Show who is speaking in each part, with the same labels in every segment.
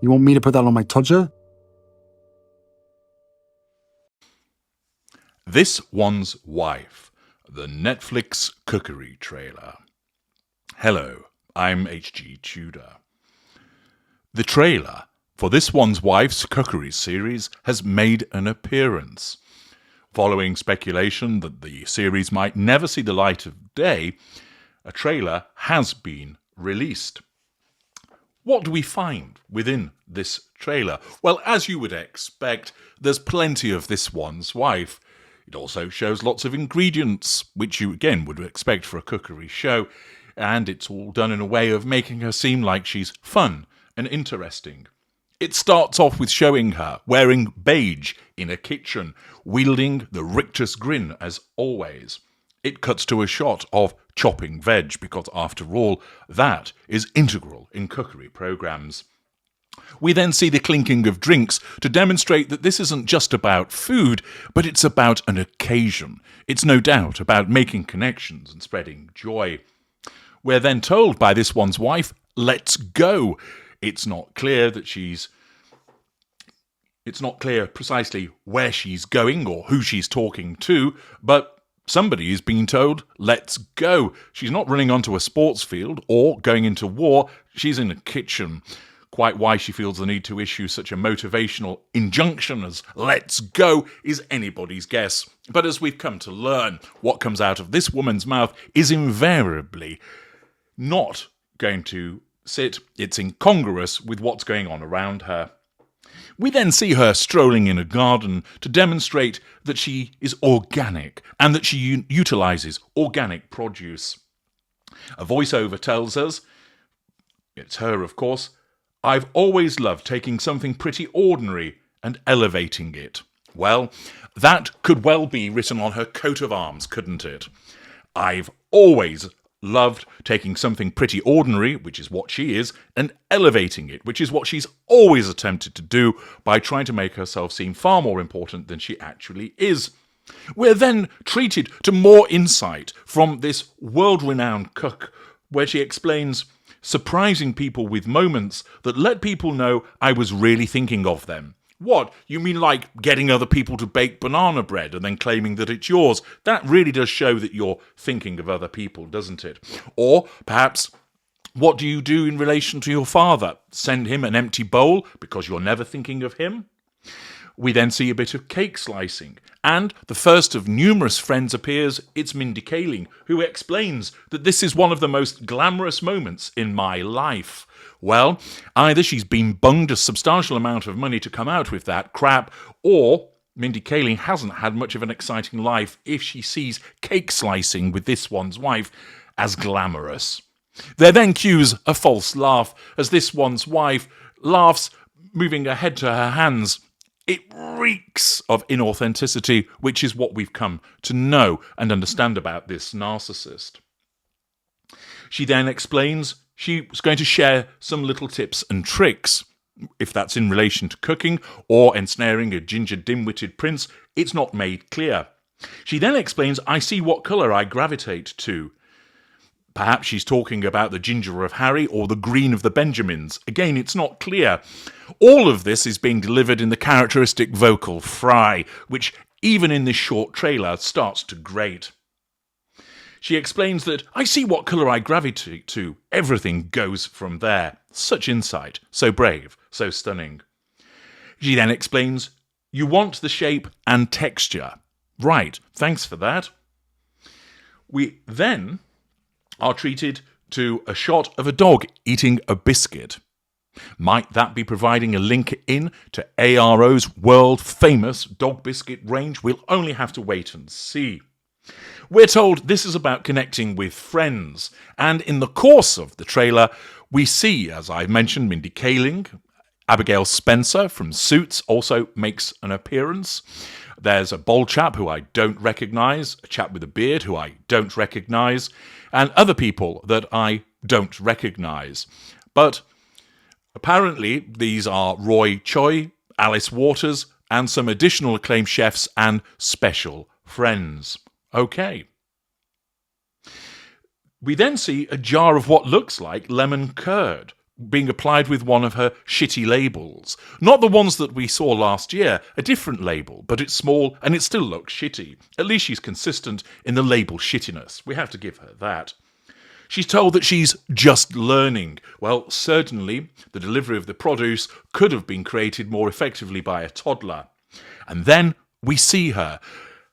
Speaker 1: You want me to put that on my todger?
Speaker 2: This One's Wife, the Netflix Cookery trailer. Hello, I'm H.G. Tudor. The trailer for This One's Wife's Cookery series has made an appearance. Following speculation that the series might never see the light of day, a trailer has been released. What do we find within this trailer? Well, as you would expect, there's plenty of This One's Wife. It also shows lots of ingredients, which you again would expect for a cookery show, and it's all done in a way of making her seem like she's fun and interesting. It starts off with showing her wearing beige in a kitchen, wielding the rictus grin as always. It cuts to a shot of chopping veg, because after all, that is integral in cookery programs. We then see the clinking of drinks to demonstrate that this isn't just about food, but it's about an occasion. It's no doubt about making connections and spreading joy. We're then told by This One's Wife, let's go. It's not clear precisely where she's going or who she's talking to, but somebody is being told, let's go. She's not running onto a sports field or going into war. She's in a kitchen. Quite why she feels the need to issue such a motivational injunction as let's go is anybody's guess. But as we've come to learn, what comes out of this woman's mouth is invariably not going to sit. It's incongruous with what's going on around her. We then see her strolling in a garden to demonstrate that she is organic and that she utilises organic produce. A voiceover tells us, it's her of course, I've always loved taking something pretty ordinary and elevating it. Well, that could well be written on her coat of arms, couldn't it? I've always loved taking something pretty ordinary, which is what she is, and elevating it, which is what she's always attempted to do by trying to make herself seem far more important than she actually is. We're then treated to more insight from this world-renowned cook, where she explains surprising people with moments that let people know I was really thinking of them. What? You mean like getting other people to bake banana bread and then claiming that it's yours? That really does show that you're thinking of other people, doesn't it? Or perhaps, what do you do in relation to your father? Send him an empty bowl because you're never thinking of him? We then see a bit of cake slicing, and the first of numerous friends appears. It's Mindy Kaling, who explains that this is one of the most glamorous moments in my life. Well, either she's been bunged a substantial amount of money to come out with that crap, or Mindy Kaling hasn't had much of an exciting life if she sees cake slicing with This One's Wife as glamorous. There then cues a false laugh as This One's Wife laughs, moving her head to her hands. It reeks of inauthenticity, which is what we've come to know and understand about this narcissist. She then explains she was going to share some little tips and tricks. If that's in relation to cooking or ensnaring a ginger dim-witted prince, it's not made clear. She then explains, I see what colour I gravitate to. Perhaps she's talking about the ginger of Harry or the green of the Benjamins. Again, it's not clear. All of this is being delivered in the characteristic vocal fry, which even in this short trailer starts to grate. She explains that, I see what colour I gravitate to. Everything goes from there. Such insight, so brave, so stunning. She then explains, you want the shape and texture. Right, thanks for that. We then are treated to a shot of a dog eating a biscuit. Might that be providing a link in to ARO's world-famous dog biscuit range? We'll only have to wait and see. We're told this is about connecting with friends, and in the course of the trailer, we see, as I mentioned, Mindy Kaling. Abigail Spencer from Suits also makes an appearance. There's a bald chap who I don't recognise, a chap with a beard who I don't recognise, and other people that I don't recognise. But apparently these are Roy Choi, Alice Waters, and some additional acclaimed chefs and special friends. Okay. We then see a jar of what looks like lemon curd, being applied with one of her shitty labels. Not the ones that we saw last year, a different label, but it's small and it still looks shitty. At least she's consistent in the label shittiness. We have to give her that. She's told that she's just learning. Well, certainly the delivery of the produce could have been created more effectively by a toddler. And then we see her,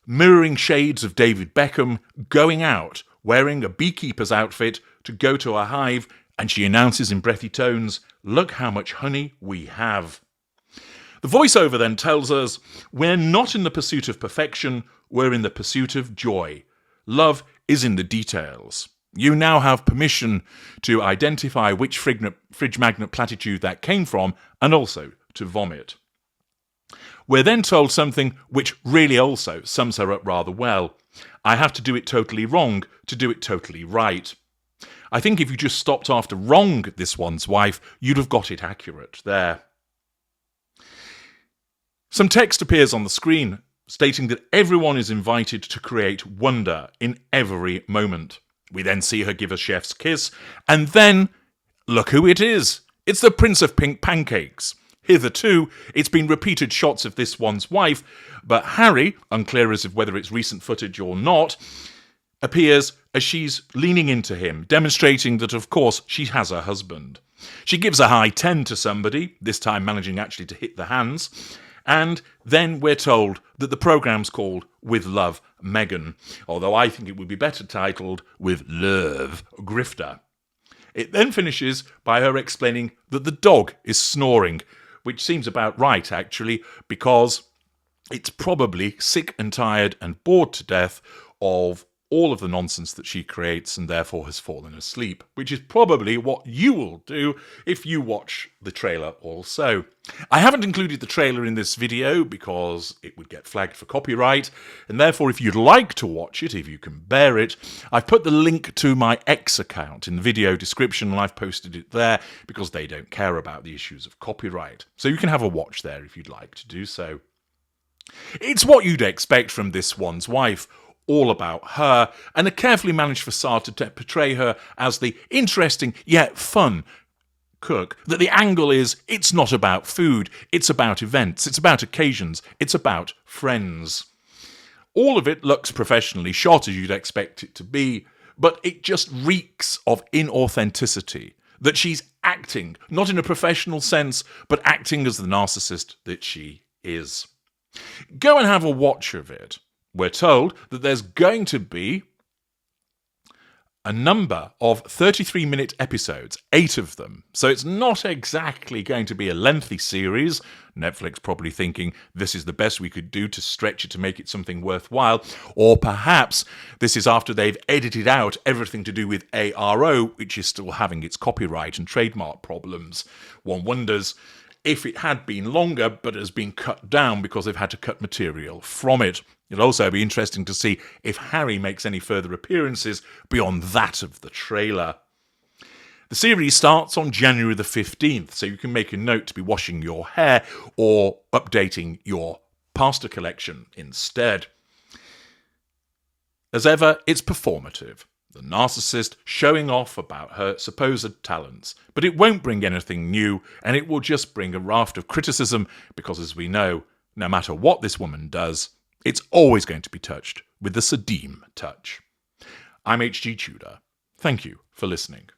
Speaker 2: mirroring shades of David Beckham, going out, wearing a beekeeper's outfit to go to a hive, and she announces in breathy tones, "Look how much honey we have." The voiceover then tells us, we're not in the pursuit of perfection, we're in the pursuit of joy. Love is in the details. You now have permission to identify which fridge magnet platitude that came from, and also to vomit. We're then told something which really also sums her up rather well. I have to do it totally wrong to do it totally right. I think if you just stopped after wrong, this one's wife, you'd have got it accurate there. Some text appears on the screen stating that everyone is invited to create wonder in every moment. We then see her give a chef's kiss, and then, look who it is. It's the Prince of Pink Pancakes. Hitherto, it's been repeated shots of this one's wife, but Harry, unclear as to whether it's recent footage or not, appears as she's leaning into him, demonstrating that, of course, she has a husband. She gives a high 10 to somebody, this time managing actually to hit the hands, and then we're told that the programme's called With Love, Meghan, although I think it would be better titled With Love, Grifter. It then finishes by her explaining that the dog is snoring, which seems about right, actually, because it's probably sick and tired and bored to death of all of the nonsense that she creates and therefore has fallen asleep, which is probably what you will do if you watch the trailer also. I haven't included the trailer in this video because it would get flagged for copyright, and therefore if you'd like to watch it, if you can bear it, I've put the link to my X account in the video description and I've posted it there because they don't care about the issues of copyright. So you can have a watch there if you'd like to do so. It's what you'd expect from this one's wife, all about her, and a carefully managed facade to portray her as the interesting yet fun cook, that the angle is it's not about food, it's about events, it's about occasions, it's about friends. All of it looks professionally shot as you'd expect it to be, but it just reeks of inauthenticity, that she's acting, not in a professional sense, but acting as the narcissist that she is. Go and have a watch of it. We're told that there's going to be a number of 33-minute episodes, 8 of them. So it's not exactly going to be a lengthy series. Netflix probably thinking this is the best we could do to stretch it to make it something worthwhile. Or perhaps this is after they've edited out everything to do with ARO, which is still having its copyright and trademark problems. One wonders if it had been longer but has been cut down because they've had to cut material from it. It'll also be interesting to see if Harry makes any further appearances beyond that of the trailer. The series starts on January the 15th, so you can make a note to be washing your hair or updating your pasta collection instead. As ever, it's performative. The narcissist showing off about her supposed talents. But it won't bring anything new, and it will just bring a raft of criticism because, as we know, no matter what this woman does, it's always going to be touched with the Sadim touch. I'm H.G. Tudor. Thank you for listening.